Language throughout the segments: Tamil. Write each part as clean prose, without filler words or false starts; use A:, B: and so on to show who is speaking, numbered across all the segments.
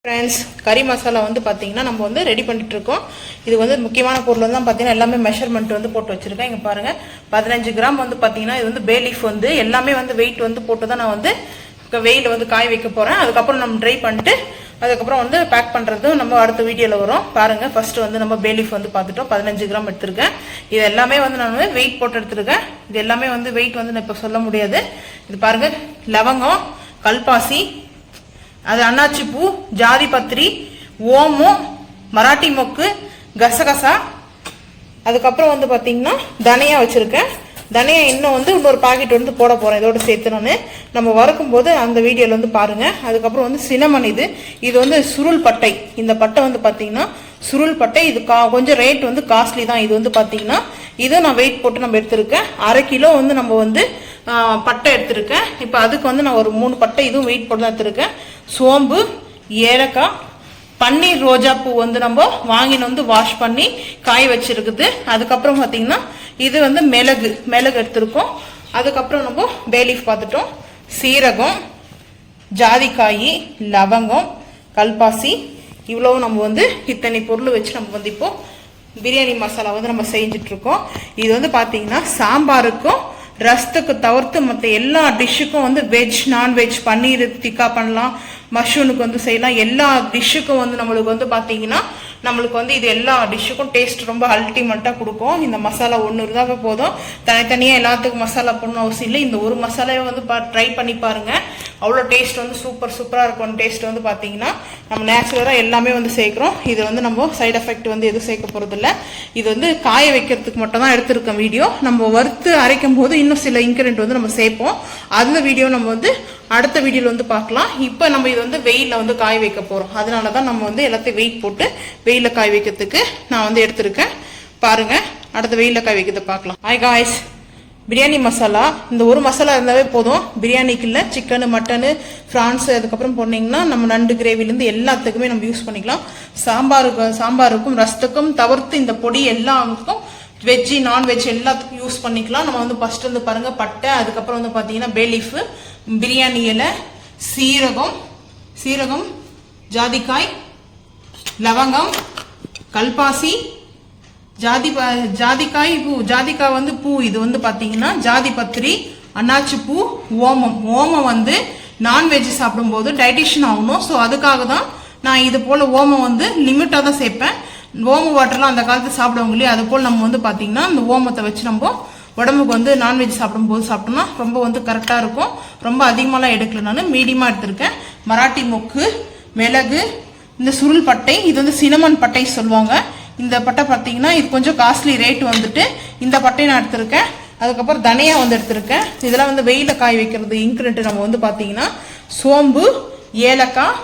A: ஃப்ரெண்ட்ஸ், கறி மசாலா வந்து பார்த்தீங்கன்னா நம்ம வந்து ரெடி பண்ணிட்டு இருக்கோம். இது வந்து முக்கியமான பொருள் வந்து பார்த்தீங்கன்னா எல்லாமே மெஷர்மெண்ட் வந்து போட்டு வச்சிருக்கேன். இங்கே பாருங்க 15 கிராம் வந்து பார்த்தீங்கன்னா இது வந்து பே லீஃப் வந்து எல்லாமே வந்து வெயிட் வந்து போட்டு தான் நான் வந்து வெயில வந்து காய வைக்க போறேன். அதுக்கப்புறம் நம்ம ட்ரை பண்ணிட்டு அதுக்கப்புறம் வந்து பேக் பண்ணுறது நம்ம அடுத்த வீடியோவில் வரும். பாருங்கள், ஃபர்ஸ்ட் வந்து நம்ம பே லீஃப் வந்து பார்த்துட்டோம். 15 கிராம் எடுத்திருக்கேன். இது எல்லாமே வந்து நான் வெயிட் போட்டு எடுத்திருக்கேன். இது எல்லாமே வந்து வெயிட் வந்து நான் இப்போ சொல்ல முடியாது. இது பாருங்கள், லவங்கம், கல்பாசி, அது அன்னாச்சி பூ, ஜாதி பத்திரி, ஓமம், மராட்டி மொக்கு, கசகசா, அதுக்கப்புறம் வந்து பார்த்தீங்கன்னா தனியா வச்சுருக்கேன். தனியா இன்னும் வந்து இன்னொரு பாக்கெட் வந்து போட போகிறேன் இதோட சேர்த்து. நம்ம வறுக்கும் போது அந்த வீடியோவில் வந்து பாருங்கள். அதுக்கப்புறம் வந்து சினமன், இது வந்து சுருள் பட்டை. இந்த பட்டை வந்து பார்த்தீங்கன்னா சுருள் பட்டை. இது கொஞ்சம் ரேட் வந்து காஸ்ட்லி தான். இது வந்து பார்த்தீங்கன்னா இதுவும் நான் வெயிட் போட்டு நம்ம எடுத்திருக்கேன். 1/2 கிலோ வந்து நம்ம வந்து பட்டை எடுத்திருக்கேன். இப்போ அதுக்கு வந்து நான் ஒரு 3 பட்டை இதுவும் வெயிட் போட்டு தான் எடுத்திருக்கேன். சோம்பு, ஏலக்காய், பன்னீர் ரோஜா பூ வந்து நம்ம வாங்கின்னு வந்து வாஷ் பண்ணி காய வச்சிருக்குது. அதுக்கப்புறம் பார்த்தீங்கன்னா இது வந்து மிளகு எடுத்திருக்கோம். அதுக்கப்புறம் நம்ம பே லீஃப் பார்த்துட்டோம். சீரகம், ஜாதிக்காய், லவங்கம், கல்பாசி, இவ்வளவு நம்ம வந்து இத்தனை பொருள் வச்சு நம்ம வந்து இப்போ பிரியாணி மசாலா வந்து நம்ம செஞ்சுட்டு இருக்கோம். இது வந்து பார்த்தீங்கன்னா சாம்பாருக்கும் ரசத்துக்கு தவிர்த்து மற்ற எல்லா டிஷ்ஷுக்கும் வந்து வெஜ், நான்வெஜ், பன்னீர் டிக்கா பண்ணலாம், மஷ்ரூமுக்கு வந்து செய்யலாம். எல்லா டிஷ்ஷுக்கும் வந்து நம்மளுக்கு வந்து பார்த்தீங்கன்னா நம்மளுக்கு வந்து இது எல்லா டிஷ்ஷுக்கும் டேஸ்ட் ரொம்ப அல்டிமேட்டாக கொடுக்கும். இந்த மசாலா ஒன்று இருந்தாவே போதும். தனித்தனியாக எல்லாத்துக்கும் மசாலா போடணும் அவசியம் இல்லை. இந்த ஒரு மசாலாவை வந்து ட்ரை பண்ணி பாருங்க. அவ்வளோ டேஸ்ட் வந்து சூப்பராக இருக்கும். டேஸ்ட் வந்து பார்த்தீங்கன்னா நம்ம நேச்சுரலாக எல்லாமே வந்து சேர்க்குறோம். இது வந்து நம்ம சைட் எஃபெக்ட் வந்து எதுவும் சேர்க்க போகிறதில்ல. இது வந்து காய வைக்கிறதுக்கு மட்டும் தான் எடுத்திருக்கோம் வீடியோ. நம்ம வறுத்து அரைக்கும் போது இன்னும் சில இன்கிரியன்ட் வந்து நம்ம சேர்ப்போம். அந்த வீடியோ நம்ம வந்து அடுத்த வீடியோவில் வந்து பார்க்கலாம். இப்போ நம்ம இது வந்து வெயிலில் வந்து காய வைக்க போகிறோம். அதனால தான் நம்ம வந்து எல்லாத்தையும் வெயிட் போட்டு வெயிலில் காய வைக்கிறதுக்கு நான் வந்து எடுத்திருக்கேன். பாருங்கள், அடுத்த வெயிலில் காய வைக்கிறத பார்க்கலாம். ஹாய் காய்ஸ், பிரியாணி மசாலா இந்த ஒரு மசாலா இருந்தாவே போதும். பிரியாணிக்கு இல்லை, சிக்கனு, மட்டனு, ஃப்ரான்ஸு, அதுக்கப்புறம் போனீங்கன்னா நம்ம நண்டு கிரேவிலேருந்து எல்லாத்துக்குமே நம்ம யூஸ் பண்ணிக்கலாம். சாம்பாருக்கும் ரசத்துக்கும் தவிர்த்து இந்த பொடி எல்லாருக்கும் வெஜ்ஜி, நான்வெஜ் எல்லாத்துக்கும் யூஸ் பண்ணிக்கலாம். நம்ம வந்து ஃபர்ஸ்ட் வந்து பாருங்க, பட்டை, அதுக்கப்புறம் வந்து பார்த்தீங்கன்னா பே லீஃபு, பிரியாணி இலை, சீரகம், ஜாதிக்காய், லவங்கம், கல்பாசி, ஜாதிக்காய் பூ, ஜாதிக்காய் வந்து பூ, இது வந்து பார்த்தீங்கன்னா ஜாதி பத்திரி, அன்னாச்சி பூ, ஓமம் வந்து நான்வெஜ் சாப்பிடும்போது டைஜஷன் ஆகணும். ஸோ அதுக்காக தான் நான் இது போல் ஓமம் வந்து லிமிட்டாக தான் சேர்ப்பேன். ஓம வாட்டர்லாம் அந்த காலத்து சாப்பிடுவாங்க இல்லையா, அது போல் நம்ம வந்து பார்த்தீங்கன்னா இந்த ஓமத்தை வச்சு நம்ம உடம்புக்கு வந்து நான்வெஜ் சாப்பிடும்போது சாப்பிட்டோம்னா ரொம்ப வந்து கரெக்டாக இருக்கும். ரொம்ப அதிகமாகலாம் எடுக்கல, நான் மீடியமாக எடுத்திருக்கேன். மராட்டி மொக்கு, மிளகு, இந்த சுருள் பட்டை, இது வந்து சினமன் பட்டை சொல்லுவாங்க. இந்த பட்டை பார்த்தீங்கன்னா இது கொஞ்சம் காஸ்ட்லி ரேட் வந்துட்டு. இந்த பட்டையை நான் எடுத்திருக்கேன். அதுக்கப்புறம் தனியா வந்து எடுத்திருக்கேன். இதெல்லாம் வந்து வெயில காய வைக்கிறது இன்கிரியன்ட். நம்ம வந்து பார்த்தீங்கன்னா சோம்பு, ஏலக்காய்,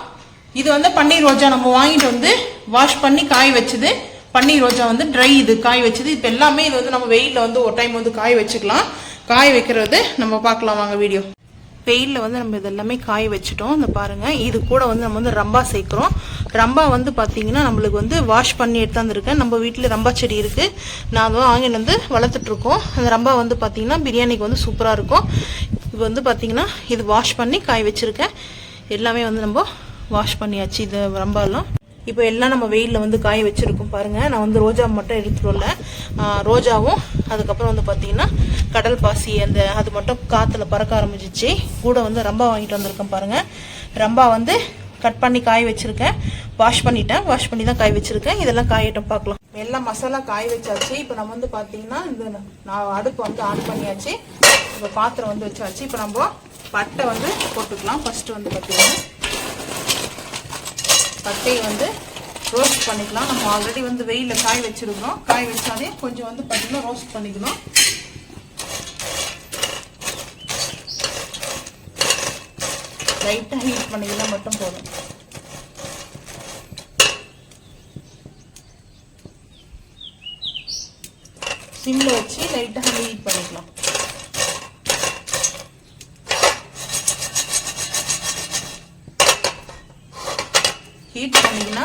A: இது வந்து பன்னீர் ரோஜா நம்ம வாங்கிட்டு வந்து வாஷ் பண்ணி காய வச்சது. பன்னீர் ரோஜா வந்து ட்ரை, இது காய வச்சது. இப்போ எல்லாமே இது வந்து நம்ம வெயிலில் வந்து ஒரு டைம் வந்து காய வச்சுக்கலாம். காய வைக்கிறது நம்ம பார்க்கலாம் வாங்க வீடியோ. வெயிலில் வந்து நம்ம இதெல்லாமே காய வச்சுட்டோம். இந்த பாருங்கள், இது கூட வந்து நம்ம வந்து ரம்பா சேர்க்குறோம். ரம்பா வந்து பார்த்தீங்கன்னா நம்மளுக்கு வந்து வாஷ் பண்ணி எடுத்தாந்துருக்கேன். நம்ம வீட்டில் ரம்பா செடி இருக்குது. நான் வந்து வாங்கிட்டு வந்து வளர்த்துட்ருக்கோம். அந்த ரம்பா வந்து பார்த்தீங்கன்னா பிரியாணிக்கு வந்து சூப்பராக இருக்கும். இது வந்து பார்த்தீங்கன்னா இது வாஷ் பண்ணி காய வச்சுருக்கேன். எல்லாமே வந்து நம்ம வாஷ் பண்ணியாச்சு இது ரம்பாலாம். இப்போ எல்லாம் நம்ம வெயிலில் வந்து காய வச்சுருக்கோம். பாருங்கள், நான் வந்து ரோஜா மட்டும் எடுத்துகிட்டு வரல. ரோஜாவும் அதுக்கப்புறம் வந்து பார்த்தீங்கன்னா கடல் பாசி அது மட்டும் காற்றுல பறக்க ஆரம்பிச்சிச்சு. கூட வந்து ரம்பா வாங்கிட்டு வந்திருக்கேன். பாருங்கள், ரம்பா வந்து கட் பண்ணி காய வச்சுருக்கேன். வாஷ் பண்ணிட்டேன். வாஷ் பண்ணி தான் காய வச்சுருக்கேன். இதெல்லாம் காயட்டும் பார்க்கலாம். எல்லாம் மசாலா காய வச்சாச்சு. இப்போ நம்ம வந்து பார்த்தீங்கன்னா நான் அடுப்பு வந்து ஆன் பண்ணியாச்சு. இப்போ பாத்திரம் வந்து வச்சாச்சு. இப்போ நம்ம பட்டை வந்து போட்டுக்கலாம். ஃபஸ்ட்டு வந்து பார்த்தீங்கன்னா பட்டையை வந்து ரோஸ்ட் பண்ணிக்கலாம். நம்ம ஆல்ரெடி வந்து வெயிலில் காய வச்சுருக்கோம். காய வச்சாலே கொஞ்சம் வந்து பார்த்தீங்கன்னா ரோஸ்ட் பண்ணிக்கணும். லைட்டாக ஹீட் பண்ணிக்கலாம் மட்டும் போதும். சிம்மில் வச்சு லைட்டாக ஹீட் பண்ணிக்கலாம். ஹீட் பண்ணிங்கன்னா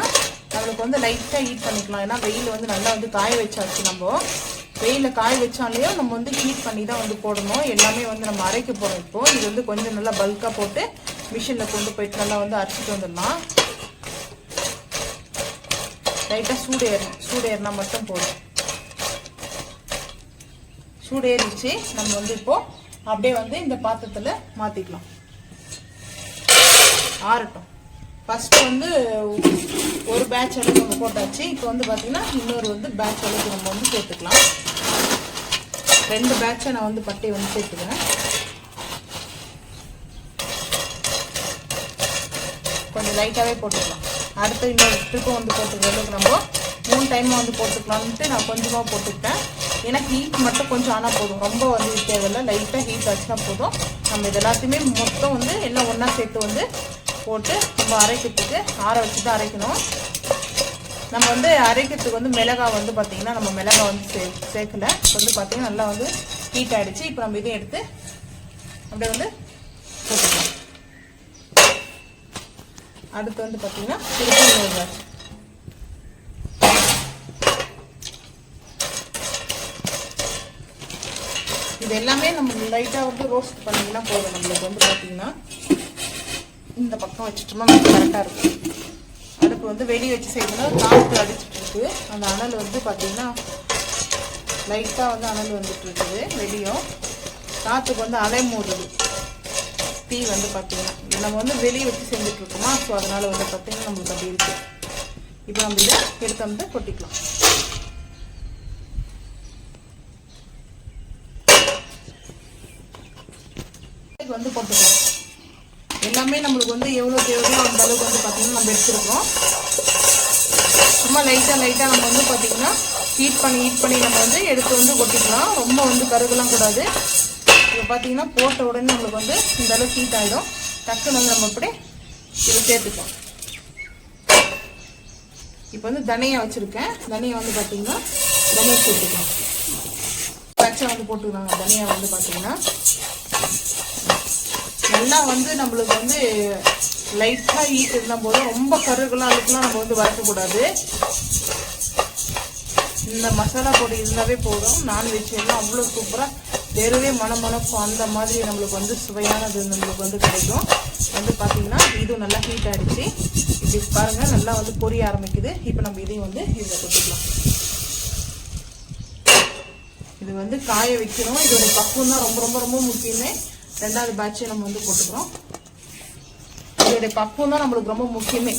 A: நம்மளுக்கு வந்து லைட்டாக ஹீட் பண்ணிக்கலாம். ஏன்னா வெயில் வந்து நல்லா வந்து காய வச்சாச்சு. நம்ம வெயிலில் காய வச்சாலேயும் நம்ம வந்து ஹீட் பண்ணி தான் வந்து போடணும். எல்லாமே வந்து நம்ம அரைக்க போகிறோம். இப்போது இது வந்து கொஞ்சம் நல்லா பல்காக போட்டு மிஷினில் கொண்டு போயிட்டு நல்லா வந்து அரைச்சிட்டு வந்துடலாம். லைட்டாக சூடு ஏறினா மட்டும் போதும். சூடு ஏறிச்சு. நம்ம வந்து இப்போது அப்படியே வந்து இந்த பாத்திரத்தில் மாற்றிக்கலாம். ஆறட்டும். ஃபஸ்ட்டு வந்து ஒரு பேட்ச் அளவுக்கு நம்ம போட்டாச்சு. இப்போ வந்து பார்த்திங்கன்னா இன்னொரு வந்து பேட்ச் அளவுக்கு நம்ம வந்து சேர்த்துக்கலாம். 2 பேட்சை நான் வந்து பட்டை வந்து சேர்த்துக்கிறேன். கொஞ்சம் லைட்டாகவே போட்டுக்கலாம். அடுத்து இன்னொரு ட்ரிப்பும் வந்து போட்டுக்கிறதுக்கு நம்ம 3 டைமாக வந்து போட்டுக்கலான்ட்டு நான் கொஞ்சமாக போட்டுக்கிட்டேன். ஏன்னா ஹீட் மட்டும் கொஞ்சம் ஆனால் போதும், ரொம்ப வந்து தேவையில்லை. லைட்டாக ஹீட் ஆச்சுன்னா போதும். நம்ம இது எல்லாத்தையுமே மொத்தம் வந்து எல்லாம் ஒன்றா சேர்த்து வந்து போட்டு நம்ம அரைக்கிறதுக்கு ஆற வச்சு தான் அரைக்கணும். நம்ம வந்து அரைக்கிறதுக்கு வந்து மிளகாய் வந்து பார்த்திங்கன்னா நம்ம மிளகாய் வந்து சேர்க்கலை. வந்து பார்த்திங்கன்னா நல்லா வந்து ஹீட் ஆகிடுச்சு. இப்போ நம்ம இதையும் எடுத்து அப்படியே வந்து போட்டுக்கலாம். அடுத்து வந்து பார்த்திங்கன்னா திருப்பி இது எல்லாமே நம்ம லைட்டாக வந்து ரோஸ்ட் பண்ணிங்கன்னா போதும். நம்மளுக்கு வந்து பார்த்திங்கன்னா இந்த பக்கம் வச்சுட்டோம்னா நமக்கு கரெக்டாக இருக்கும். அடுப்பு வந்து வெளியே வச்சு செய்யணும். காற்று அடிச்சுட்டு இருக்கு. அந்த அனல் வந்து பார்த்திங்கன்னா லைட்டாக வந்து அனல் வந்துட்டு இருக்குது. வெளியும் காற்றுக்கு வந்து அலை மூடுது. தீ வந்து பார்த்திங்கன்னா நம்ம வந்து வெளியே வச்சு செஞ்சுட்டு இருக்கோமா, ஸோ அதனால் வந்து பார்த்திங்கன்னா நம்மளுக்கு அப்படி இருக்குது. இப்போ நம்ம இதை எடுத்து வந்து கொட்டிக்கலாம். வந்து போட்டுக்கலாம். எல்லாமே நம்மளுக்கு வந்து எவ்வளோ தேவையோ அந்த அளவுக்கு வந்து பார்த்திங்கன்னா நம்ம எடுத்துருக்கோம். சும்மா லைட்டாக நம்ம வந்து பார்த்திங்கன்னா ஹீட் பண்ணி நம்ம வந்து எடுத்து வந்து கொட்டிக்கலாம். ரொம்ப வந்து கருகலாம் கூடாது. இப்போ பார்த்திங்கன்னா போட்ட உடனே நம்மளுக்கு வந்து இந்த அளவுக்கு ஹீட் ஆகிடும். டக்குன்னு வந்து நம்ம இப்படி இதை சேர்த்துக்கலாம். இப்போ வந்து தனியா வச்சுருக்கேன். தனியா வந்து பார்த்திங்கன்னா தனியா சேர்த்துக்கலாம். பச்சை வந்து போட்டுக்கலாங்க. தனியா வந்து பார்த்திங்கன்னா நல்லா வந்து நம்மளுக்கு வந்து லைட்டாக ஹீட் இருந்தால் போதும். ரொம்ப கருகெல்லாம் அதுக்கெலாம் நம்ம வந்து வறுக்கக்கூடாது. இந்த மசாலா பொடி இருந்தாவே போதும். நான்வெஜ் எல்லாம் அவ்வளோ சூப்பராக தெருவே மணமணக்கும். அந்த மாதிரி நம்மளுக்கு வந்து சுவையானது நம்மளுக்கு வந்து கிடைக்கும். வந்து பார்த்திங்கன்னா இதுவும் நல்லா ஹீட் ஆகிடுச்சு. இப்படி பாருங்கள் நல்லா வந்து பொரிய ஆரம்பிக்குது. இப்போ நம்ம இதையும் வந்து இதில் கொட்டிக்கலாம். இது வந்து காய வைக்கணும். இதோட பக்குவம் தான் ரொம்ப ரொம்ப ரொம்ப முக்கியமே. 2வது பேட்சை நம்ம வந்து போட்டுக்கிறோம். இதோடைய பக்குவம் தான் நம்மளுக்கு ரொம்ப முக்கியமே.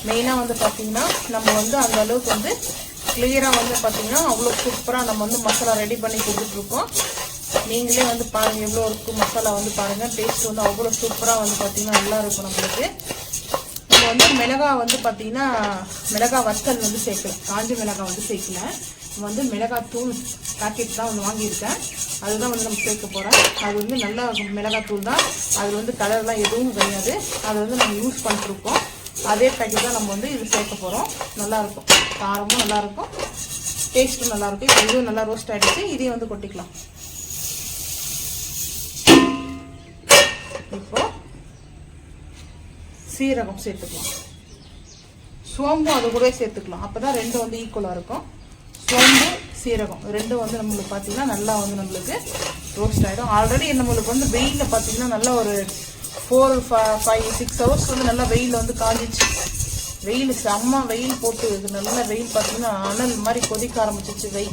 A: மெயினாக வந்து பார்த்திங்கன்னா நம்ம வந்து அந்த அளவுக்கு வந்து கிளியராக வந்து பார்த்திங்கன்னா அவ்வளோ சூப்பராக நம்ம வந்து மசாலா ரெடி பண்ணி கொடுத்துட்ருக்கோம். நீங்களே வந்து பாருங்கள் எவ்வளோ இருக்குது மசாலா வந்து பாருங்கள். டேஸ்ட் வந்து அவ்வளோ சூப்பராக வந்து பார்த்திங்கன்னா நல்லா இருக்கும் நம்மளுக்கு. நம்ம வந்து மிளகாய் வந்து பார்த்திங்கன்னா மிளகாய் வத்தல் வந்து சேர்க்கல. காஞ்ச மிளகாய் வந்து சேர்க்கல. வந்து மிளகாய் தூள் பாக்கெட் தான் வந்து வாங்கியிருக்கேன். அதுதான் வந்து நம்ம சேர்க்க போகிறேன். அது வந்து நல்லா மிளகாய் தூள் தான். அது வந்து கலர்லாம் எதுவும் கிடையாது. அதை வந்து நம்ம யூஸ் பண்ணிட்டுருக்கோம். அதே பேக்கெட் தான் நம்ம வந்து இது சேர்க்க போகிறோம். நல்லாயிருக்கும். காரமும் நல்லாயிருக்கும், டேஸ்ட்டும் நல்லாயிருக்கும். இப்போ இதுவும் நல்லா ரோஸ்ட் ஆகிடுச்சு. இதையும் வந்து கொட்டிக்கலாம். இப்போ சீரகம் சேர்த்துக்கலாம். சோம்பும் அது கூட சேர்த்துக்கலாம். அப்போ தான் ரெண்டும் வந்து ஈக்குவலாக இருக்கும். சோம்பு சீரகம் ரெண்டும் வந்து நம்மளுக்கு பார்த்திங்கன்னா நல்லா வந்து நம்மளுக்கு ரோஸ்ட் ஆகிடும். ஆல்ரெடி நம்மளுக்கு வந்து வெயிலில் பார்த்திங்கன்னா நல்லா ஒரு 4, 5, 6 ஹவர்ஸ் வந்து நல்லா வெயிலில் வந்து காஞ்சிச்சு. வெயில் செம்ம வெயில் போட்டு நல்லா வெயில் பார்த்திங்கன்னா அனல் மாதிரி கொதிக்க ஆரம்பிச்சிச்சு.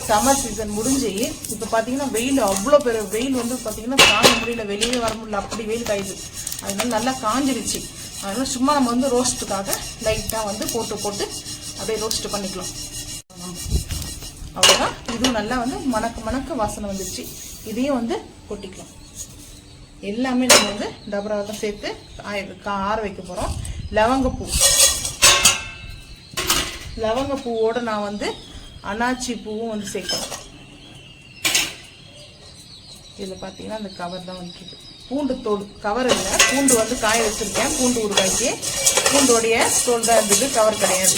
A: சம்மர் சீசன் முடிஞ்சு இப்போ பார்த்திங்கன்னா வெயில் அவ்வளோ பெரிய வெயில் வந்து பார்த்திங்கன்னா தாங்க முடியல. வெளியே வர முடியல. அப்படி வெயில் காயுது. அதனால நல்லா காஞ்சிருச்சு. அதனால சும்மா நம்ம வந்து ரோஸ்ட்டுக்காக லைட்டாக வந்து போட்டு அப்படியே ரோஸ்ட் பண்ணிக்கலாம். அவ்வளோதான். இதுவும் நல்லா வந்து மணக்க வாசனை வந்துச்சு. இதையும் வந்து கொட்டிக்கலாம். எல்லாமே நம்ம வந்து டபராக தான் சேர்த்து ஆற வைக்க போகிறோம். லவங்கப்பூவோடு நான் வந்து அனாச்சி பூவும் வந்து சேர்க்கணும். இதில் பார்த்தீங்கன்னா அந்த கவர் தான் வந்துருக்கு. பூண்டு தோல் கவர் இல்லை, பூண்டு வந்து காய வச்சுருக்கேன். பூண்டு ஊறுகாய்க்கு பூண்டோடைய தோல் தான் இருந்தது, கவர் கிடையாது.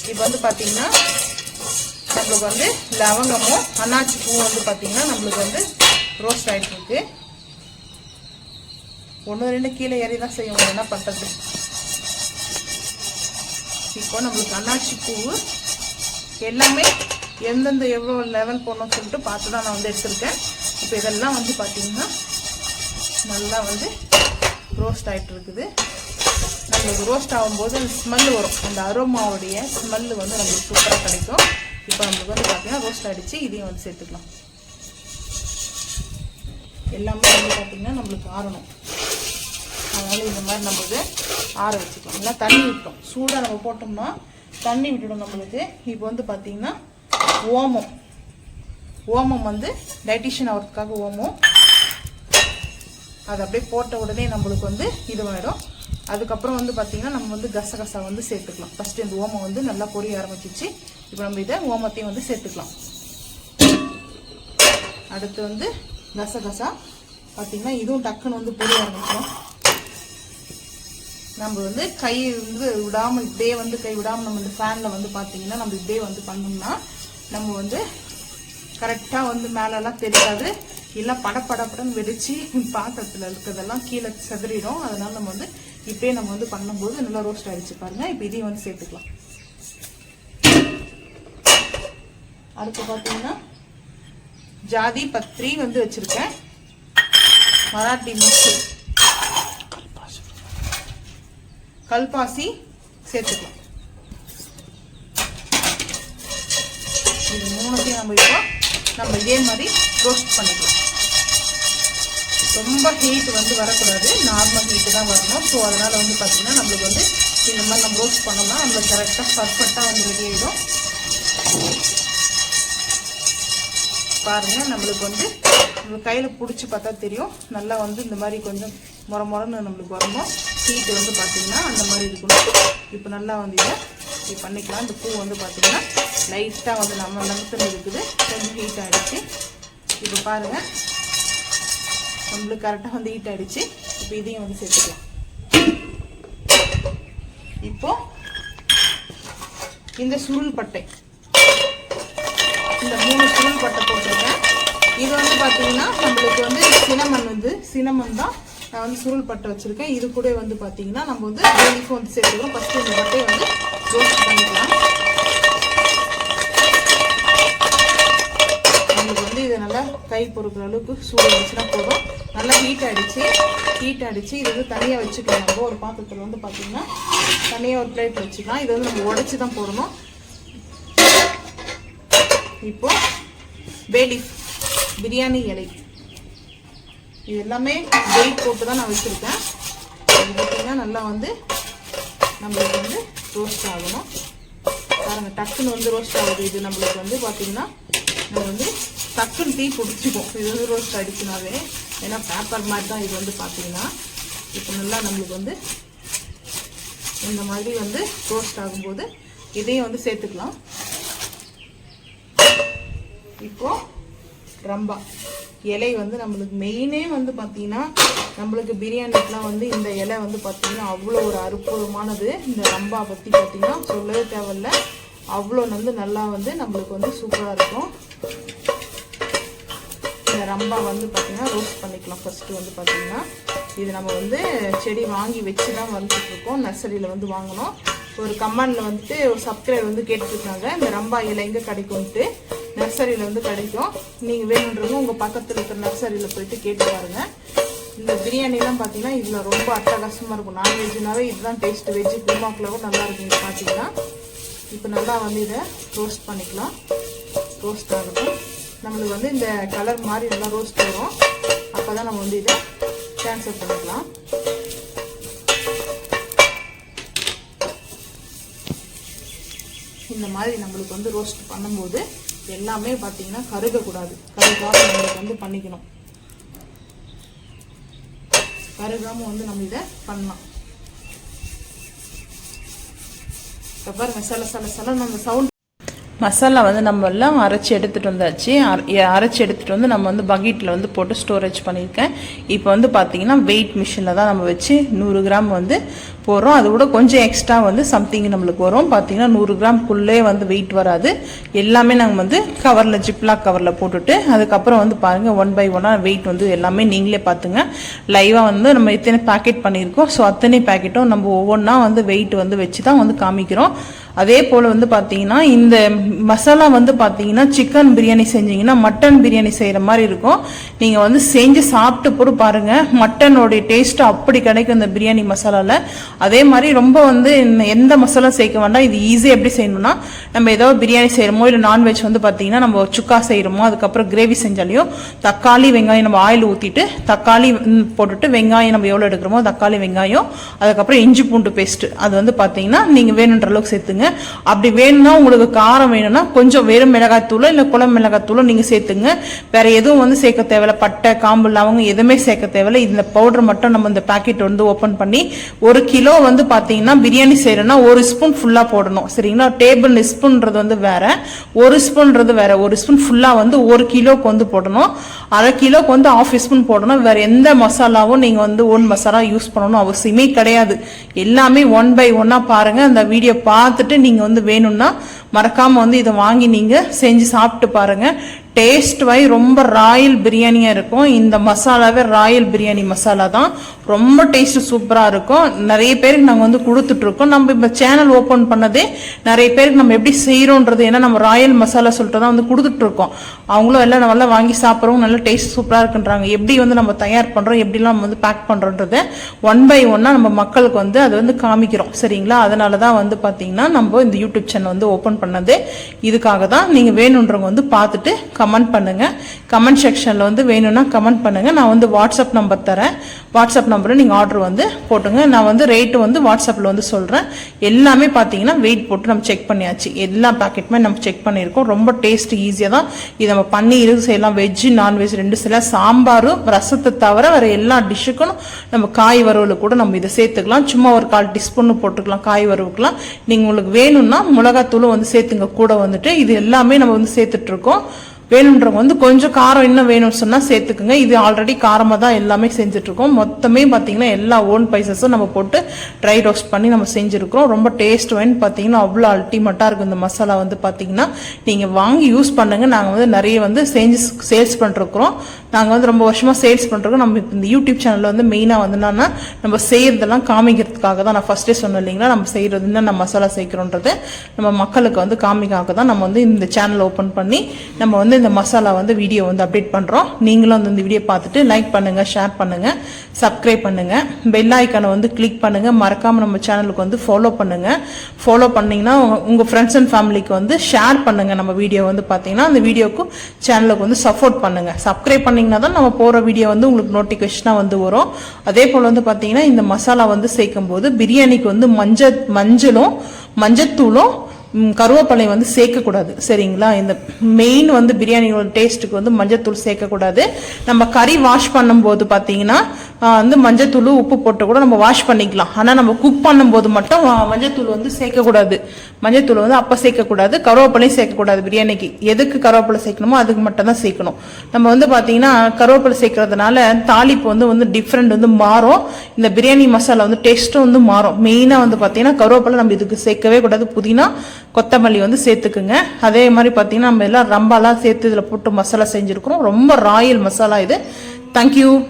A: இப்போ வந்து பார்த்தீங்கன்னா நம்மளுக்கு வந்து லவங்கமும் அன்னாச்சி பூவும் வந்து பார்த்தீங்கன்னா நம்மளுக்கு வந்து ரோஸ்ட் ஆகிட்டு இருக்கு. 1-2 கீழே ஏறி தான் செய்யணும், என்ன பண்ணுறது. இப்போ நம்மளுக்கு அன்னாச்சி பூவு எல்லாமே எந்தெந்த எவ்வளோ லெவல் போடணும்னு சொல்லிட்டு பார்த்து தான் நான் வந்து எடுத்திருக்கேன். இப்போ இதெல்லாம் வந்து பார்த்தீங்கன்னா நல்லா வந்து ரோஸ்ட் ஆகிட்டு இருக்குது. நம்ம நம்மளுக்கு ரோஸ்ட் ஆகும்போது அந்த ஸ்மெல் வரும், அந்த அரோமாவுடைய ஸ்மெல்லு வந்து நம்மளுக்கு சூப்பராக கிடைக்கும். இப்போ நம்மளுக்கு வந்து பார்த்தீங்கன்னா ரோஸ்ட் ஆகிடுச்சு. இதையும் வந்து சேர்த்துக்கலாம். எல்லாமே வந்து பார்த்திங்கன்னா நம்மளுக்கு ஆறணும். அதனால் இந்த மாதிரி நம்மளுக்கு ஆற வச்சுக்கலாம். எல்லாம் தண்ணி விட்டோம், சூடாக நம்ம போட்டோம்னா தண்ணி விட்டுடும் நம்மளுக்கு. இப்போ வந்து பார்த்திங்கன்னா ஓமம் வந்து டைட்டிஷன் ஆகிறதுக்காக ஓமம், அது அப்படியே போட்ட உடனே நம்மளுக்கு வந்து இதுவாகிடும். அதுக்கப்புறம் வந்து பார்த்திங்கன்னா நம்ம வந்து கசகசா வந்து சேர்த்துக்கலாம். ஃபஸ்ட்டு இந்த ஓமம் வந்து நல்லா பொரிய ஆரம்பிச்சிச்சு. இப்போ நம்ம இதை ஓமத்தையும் வந்து சேர்த்துக்கலாம். அடுத்து வந்து கசகசா பார்த்திங்கன்னா இதுவும் டக்குன்னு வந்து பொரிய ஆரம்பிச்சிடும். நம்ம வந்து கை வந்து விடாமல் இப்படியே வந்து கை விடாமல் நம்ம இந்த ஃபேனில் வந்து பார்த்திங்கன்னா நம்ம இப்படியே வந்து பண்ணோம்னா நம்ம வந்து கரெக்டாக வந்து மேலெல்லாம் தெரியாது, இல்லை படப்படப்படன்னு வெடிச்சு பாத்திரத்தில் இருக்கிறதெல்லாம் கீழே செதறிடும். அதனால நம்ம வந்து இப்படியே நம்ம வந்து பண்ணும்போது நல்லா ரோஸ்ட் ஆகிடுச்சு பாருங்கள். இப்போ இதையும் வந்து சேர்த்துக்கலாம். அடுத்து பார்த்தீங்கன்னா ஜாதி பத்திரி வந்து வச்சுருக்கேன், மராட்டி மொக்கு, கல்பாசி சேர்த்துக்கலாம். இது மூணுத்தையும் நம்ம இதே மாதிரி ரோஸ்ட் பண்ணிக்கலாம். ரொம்ப ஹீட் வந்து வரக்கூடாது, நார்மல் ஹீட்டு தான் வரணும். ஸோ அதனால் வந்து பார்த்திங்கன்னா நம்மளுக்கு வந்து இந்த மாதிரி நம்ம ரோஸ்ட் பண்ணோம்னா நம்மளுக்கு கரெக்டாக பர்ஃபெக்டாக வந்து ரெடி ஆகிடும். பாருங்கள், நம்மளுக்கு வந்து நம்ம கையில் பிடிச்சி பார்த்தா தெரியும், நல்லா வந்து இந்த மாதிரி கொஞ்சம் முறன்னு நம்மளுக்கு வரணும். ஹீட்டு வந்து பார்த்திங்கன்னா அந்த மாதிரி இருக்கணும். இப்போ நல்லா வந்து இதை இப்படி பண்ணிக்கலாம். இந்த பூ வந்து பார்த்திங்கன்னா லைட்டாக வந்து நம்ம நமத்துன்னு இருக்குது, கொஞ்சம் ஹீட் ஆகிடுச்சு. இப்போ பாருங்கள், நம்மளுக்கு கரெக்டாக வந்து ஹீட் ஆகிடுச்சு. இப்போ இதையும் வந்து சேர்த்துக்கலாம். இப்போ இந்த சுருள் பட்டை, இந்த 3 சுருள் பட்டை போட்டிருக்கேன். இது வந்து பார்த்தீங்கன்னா நம்மளுக்கு வந்து சினமன் தான் நான் வந்து சுருள் பட்டை வச்சுருக்கேன். இது கூட வந்து பார்த்தீங்கன்னா நம்ம வந்து லீஃப் வந்து சேர்த்துக்கிறோம். ஃபஸ்ட்டு இந்த பட்டையை வந்து ரோஸ்ட் பண்ணிக்கலாம். நம்மளுக்கு வந்து இதை நல்லா கை பொறுக்கிற அளவுக்கு சூடு வச்சுனா போதும். நல்லா ஹீட் ஆகிடுச்சு. இது வந்து தனியாக வச்சுக்கலாம். நம்ம ஒரு பாத்திரத்தில் வந்து பார்த்தீங்கன்னா தனியாக ஒரு பிளேட் வச்சுக்கலாம். இது வந்து நம்ம உடைச்சி தான் போடணும். இப்போ பேலீஃப், பிரியாணி இலை, இது எல்லாமே வெயிட் போட்டு தான் நான் வச்சுருக்கேன். இது பார்த்தீங்கன்னா நல்லா வந்து நம்மளுக்கு வந்து ரோஸ்ட் ஆகணும். பாருங்கள், டக்குன்னு வந்து ரோஸ்ட் ஆகுது. இது நம்மளுக்கு வந்து பார்த்திங்கன்னா நம்ம வந்து டக்குன்னு தீ பிடிச்சிக்கும். இது வந்து ரோஸ்ட் ஆகிடுச்சுனாவே, ஏன்னா பேப்பர் மாதிரி தான் இது வந்து பார்த்திங்கன்னா. இப்போ நல்லா நம்மளுக்கு வந்து இந்த மாதிரி வந்து ரோஸ்ட் ஆகும்போது இதையும் வந்து சேர்த்துக்கலாம். இப்போது ரம்பா இலை வந்து நம்மளுக்கு மெயினே வந்து பார்த்திங்கன்னா நம்மளுக்கு பிரியாணிக்கெலாம் வந்து இந்த இலை வந்து பார்த்திங்கன்னா அவ்வளோ ஒரு அற்புதமானது. இந்த ரம்பா பற்றி பார்த்திங்கன்னா சொல்லவே தேவையில்லை, அவ்வளோ வந்து நல்லா வந்து நம்மளுக்கு வந்து சூப்பராக இருக்கும். இந்த ரம்பா வந்து பார்த்திங்கன்னா ரோஸ்ட் பண்ணிக்கலாம். ஃபஸ்ட்டு வந்து பார்த்திங்கன்னா இது நம்ம வந்து செடி வாங்கி வச்சு தான் வந்துட்டுருக்கோம், நர்சரியில் வந்து வாங்கினோம். ஒரு கமெண்டில் வந்துட்டு ஒரு சப்ஸ்கிரைபர் வந்து கேட்டுருக்காங்க, இந்த ரம்பா இலை எங்கே கிடைக்கும்ட்டு. நர்சரியில் வந்து கிடைக்கும். நீங்கள் வேணுன்றவங்க உங்கள் பக்கத்தில் இருக்கிற நர்சரியில் போயிட்டு கேட்டு பாருங்கள். இந்த பிரியாணிலாம் பார்த்தீங்கன்னா இதில் ரொம்ப அட்டகாசமாக இருக்கும். நான்வெஜ்னாவே இதுதான் டேஸ்ட்டு. வெஜ்ஜு குருமாக்கில் கூட நல்லா இருக்கும். இது பார்த்தீங்கன்னா இப்போ நல்லா வந்து இதை ரோஸ்ட் பண்ணிக்கலாம். ரோஸ்ட் ஆகட்டும். நம்மளுக்கு வந்து இந்த கலர் மாதிரி நல்லா ரோஸ்ட் வரும். அப்போ தான் நம்ம வந்து இதை ட்ரான்ஸ்ஃபர் பண்ணிக்கலாம். இந்த மாதிரி நம்மளுக்கு வந்து ரோஸ்ட் பண்ணும்போது எல்லாமே பார்த்தீங்கன்னா கருகக்கூடாது. கருகாமல் நம்மளுக்கு வந்து பண்ணிக்கணும். கருகாமல் வந்து நம்ம இதை பண்ணலாம். பாருங்க, சில நம்ம சவுண்ட் மசாலா வந்து நம்ம எல்லாம் அரைச்சி எடுத்துகிட்டு வந்தாச்சு. அரைச்சி எடுத்துகிட்டு வந்து நம்ம வந்து பக்கெட்டில் வந்து போட்டு ஸ்டோரேஜ் பண்ணியிருக்கேன். இப்போ வந்து பார்த்திங்கன்னா வெயிட் மிஷினில் தான் நம்ம வச்சு 100 கிராம் வந்து போடுறோம். அது கூட கொஞ்சம் எக்ஸ்ட்ரா வந்து சம்திங் நம்மளுக்கு வரும். பார்த்திங்கன்னா 100 கிராம்குள்ளே வந்து வெயிட் வராது. எல்லாமே நாங்கள் வந்து கவரில், ஜிப்லாக் கவரில் போட்டுட்டு அதுக்கப்புறம் வந்து பாருங்கள் 1 by 1 வெயிட் வந்து எல்லாமே நீங்களே பார்த்துங்க. லைவாக வந்து நம்ம இத்தனை பேக்கெட் பண்ணியிருக்கோம். ஸோ அத்தனை பேக்கெட்டும் நம்ம ஒவ்வொன்றா வந்து வெயிட் வந்து வச்சு தான் வந்து காமிக்கிறோம். அதே போல் வந்து பார்த்தீங்கன்னா இந்த மசாலா வந்து பார்த்தீங்கன்னா சிக்கன் பிரியாணி செஞ்சீங்கன்னா மட்டன் பிரியாணி செய்கிற மாதிரி இருக்கும். நீங்கள் வந்து செஞ்சு சாப்பிட்டு போட்டு பாருங்கள், மட்டனோடைய டேஸ்ட்டு அப்படி கிடைக்கும் இந்த பிரியாணி மசாலாவில். அதே மாதிரி ரொம்ப வந்து எந்த மசாலா சேர்க்க வேண்டாம். இது ஈஸியாக எப்படி செய்யணும்னா, நம்ம ஏதோ பிரியாணி செய்கிறோமோ இல்லை நான்வெஜ் வந்து பார்த்தீங்கன்னா நம்ம சுக்கா செய்கிறோமோ அதுக்கப்புறம் கிரேவி செஞ்சாலையும் தக்காளி வெங்காயம் நம்ம ஆயில் ஊற்றிட்டு தக்காளி போட்டுட்டு வெங்காயம் நம்ம எவ்வளோ எடுக்கிறோமோ தக்காளி வெங்காயம் அதுக்கப்புறம் இஞ்சி பூண்டு பேஸ்ட்டு அது வந்து பார்த்தீங்கன்னா நீங்கள் வேணுன்ற அளவுக்கு சேர்த்துங்க. அப்படி வேணும்னா உங்களுக்கு காரம் வேணும்னா கொஞ்சம் வெறும் மிளகாத்தூளோ இல்லை குழம்பு மிளகாத்தூளோ நீங்கள் சேர்த்துங்க. வேற எதுவும் வந்து சேர்க்க தேவையில்ல. பட்டை காம்பு லவங்கம் எதுவுமே சேர்க்க தேவையில்ல. இந்த பவுடர் மட்டும் நம்ம இந்த பாக்கெட் வந்து ஓப்பன் பண்ணி 1 கிலோ வந்து பார்த்தீங்கன்னா பிரியாணி செய்யறோம்னா 1 ஸ்பூன் ஃபுல்லாக போடணும். சரிங்களா? டேபிள் ஸ்பூன்றது வந்து வேற, 1 ஸ்பூன்றது வேற. 1 ஸ்பூன் ஃபுல்லாக வந்து 1 கிலோக்கு வந்து போடணும். 1/2 கிலோக்கு வந்து 1/2 ஸ்பூன் போடணும். வேற எந்த மசாலாவும் நீங்கள் வந்து ஓன் மசாலா யூஸ் பண்ணணும் அவசியமே கிடையாது. எல்லாமே 1 by 1 பாருங்க. அந்த வீடியோ பார்த்துட்டு நீங்கள் வந்து வேணும்னா மறக்காம வந்து இதை வாங்கி நீங்கள் செஞ்சு சாப்பிட்டு பாருங்க. டேஸ்ட் வை ரொம்ப ராயல் பிரியாணியாக இருக்கும். இந்த மசாலாவே ராயல் பிரியாணி மசாலா தான். ரொம்ப டேஸ்ட் சூப்பராக இருக்கும். நிறைய பேருக்கு நாங்கள் வந்து கொடுத்துட்ருக்கோம். நம்ம இப்போ சேனல் ஓப்பன் பண்ணதே நிறைய பேருக்கு நம்ம எப்படி செய்கிறோன்றது, ஏன்னா நம்ம ராயல் மசாலா சொல்லிட்டு தான் வந்து கொடுத்துட்ருக்கோம். அவங்களும் எல்லாம் நல்லா வாங்கி சாப்பிட்றவங்க நல்ல டேஸ்ட் சூப்பராக இருக்குன்றாங்க. எப்படி வந்து நம்ம தயார் பண்ணுறோம், எப்படிலாம் நம்ம வந்து பேக் பண்ணுறோன்றத 1 by 1 நம்ம மக்களுக்கு வந்து அது வந்து காமிக்கிறோம். சரிங்களா? அதனால தான் வந்து பார்த்தீங்கன்னா நம்ம இந்த யூடியூப் சேனல் வந்து ஓப்பன் பண்ணது இதுக்காக தான். நீங்கள் வேணுன்றவங்க வந்து பார்த்துட்டு கமெண்ட் பண்ணுங்க. கமெண்ட் செக்ஷன்ல வந்து வேணும்னா கமெண்ட் பண்ணுங்க. நான் வந்து வாட்ஸ்அப் நம்பர் தரேன். வாட்ஸ்அப் நம்பர் நீங்க ஆர்டர் வந்து போட்டுங்க. நான் வந்து ரேட் வந்து வாட்ஸ்அப்ல வந்து சொல்றேன். எல்லாமே பாத்தீங்கன்னா வெயிட் போட்டு நம்ம செக் பண்ணியாச்சு. எல்லா பாக்கெட்டுமே நம்ம செக் பண்ணியிருக்கோம். ரொம்ப டேஸ்ட் ஈஸியா தான் இது நம்ம பன்னீர் செய்யலாம். வெஜ் நான்வெஜ் ரெண்டு செய்யலாம். சாம்பாரும் ரசத்தை தவிர வேற எல்லா டிஷ்ஷுக்கும் நம்ம காய் வறுவல் கூட நம்ம இதை சேர்த்துக்கலாம். சும்மா ஒரு 1/4 டீஸ்பூன் போட்டுக்கலாம் காய் வறுவுக்கலாம். நீங்க உங்களுக்கு வேணும்னா மிளகாத்தூளும் வந்து சேர்த்துங்க கூட வந்துட்டு. இது எல்லாமே நம்ம வந்து சேர்த்துட்டு இருக்கோம். வேணுன்றவங்க வந்து கொஞ்சம் காரம் இன்னும் வேணும்னு சொன்னா சேர்த்துக்குங்க. இது ஆல்ரெடி காரமாக தான் எல்லாமே செஞ்சுட்டு இருக்கோம். மொத்தமே பார்த்தீங்கன்னா எல்லா ஓன் ஸ்பைசஸும் நம்ம போட்டு ட்ரை ரோஸ்ட் பண்ணி நம்ம செஞ்சுருக்கிறோம். ரொம்ப டேஸ்ட் வேணும் பார்த்தீங்கன்னா அவ்வளோ அல்டிமேட்டாக இருக்கும். இந்த மசாலா வந்து பார்த்தீங்கன்னா நீங்கள் வாங்கி யூஸ் பண்ணுங்க. நாங்கள் வந்து நிறைய வந்து செஞ்சு சேல்ஸ் பண்ணிருக்கிறோம். நாங்கள் வந்து ரொம்ப வருஷமாக சேல்ஸ் பண்ணுறோம். நம்ம இந்த யூடியூப் சேனலில் வந்து மெயினாக வந்து என்னன்னா நம்ம செய்யறதெல்லாம் காமிக்கிறதுக்காக தான். நான் ஃபர்ஸ்டே சொன்னேன் இல்லைங்களா, நம்ம செய்யறது நம்ம மசாலா சேர்க்கிறோன்றது நம்ம மக்களுக்கு வந்து காமிக்காக தான் நம்ம வந்து இந்த சேனல் ஓப்பன் பண்ணி நம்ம வந்து இந்த மசாலா வந்து வீடியோ வந்து அப்டேட் பண்றோம். நீங்களும் வந்து இந்த வீடியோ பார்த்துட்டு லைக் பண்ணுங்க, ஷேர் பண்ணுங்க, சப்ஸ்கிரைப் பண்ணுங்க, பெல் ஐக்கானை வந்து கிளிக் பண்ணுங்க. மறக்காம நம்ம சேனலுக்கு வந்து ஃபாலோ பண்ணுங்க. ஃபாலோ பண்ணீங்கன்னா உங்க ஃப்ரெண்ட்ஸ் அண்ட் ஃபேமிலிக்கு வந்து ஷேர் பண்ணுங்க. நம்ம வீடியோ வந்து பார்த்தீங்கன்னா அந்த வீடியோக்கு சேனலுக்கு வந்து சப்போர்ட் பண்ணுங்க. சப்ஸ்கிரைப் பண்ணீங்கன்னா தான் நம்ம போற வீடியோ வந்து உங்களுக்கு நோட்டிஃபிகேஷனா வந்து வரும். அதே போல வந்து பார்த்தீங்கன்னா இந்த மசாலா வந்து சேர்க்கும் போது பிரியாணிக்கு வந்து மஞ்சளும் மஞ்சத்தூளும் கருவேப்பிலை வந்து சேர்க்கக்கூடாது. சரிங்களா? இந்த மெயின் வந்து பிரியாணியோட டேஸ்ட்டுக்கு வந்து மஞ்சத்தூள் சேர்க்கக்கூடாது. நம்ம கறி வாஷ் பண்ணும்போது பார்த்தீங்கன்னா வந்து மஞ்சத்தூள் உப்பு போட்டு கூட நம்ம வாஷ் பண்ணிக்கலாம். ஆனால் நம்ம குக் பண்ணும்போது மட்டும் மஞ்சத்தூள் வந்து சேர்க்கக்கூடாது. மஞ்சத்தூள் வந்து அப்போ சேர்க்கக்கூடாது. கருவேப்பிலையும் சேர்க்கக்கூடாது பிரியாணிக்கு. எதுக்கு கருவேப்பிலை சேர்க்கணுமோ அதுக்கு மட்டும் தான் சேர்க்கணும். நம்ம வந்து பார்த்தீங்கன்னா கருவேப்பிலை சேர்க்கறதுனால தாளிப்பு வந்து டிஃப்ரெண்ட் வந்து மாறும். இந்த பிரியாணி மசாலா வந்து டேஸ்ட்டும் வந்து மாறும். மெயினாக வந்து பார்த்தீங்கன்னா கருவேப்பிலை நம்ம இதுக்கு சேர்க்கவே கூடாது. புதினா கொத்தமல்லி வந்து சேர்த்துக்குங்க. அதே மாதிரி பார்த்தீங்கன்னா நம்ம எல்லாம் ரம்பாலாம் சேர்த்து இதில் போட்டு மசாலா செஞ்சுருக்கிறோம். ரொம்ப ராயல் மசாலா இது. தேங்க்யூ.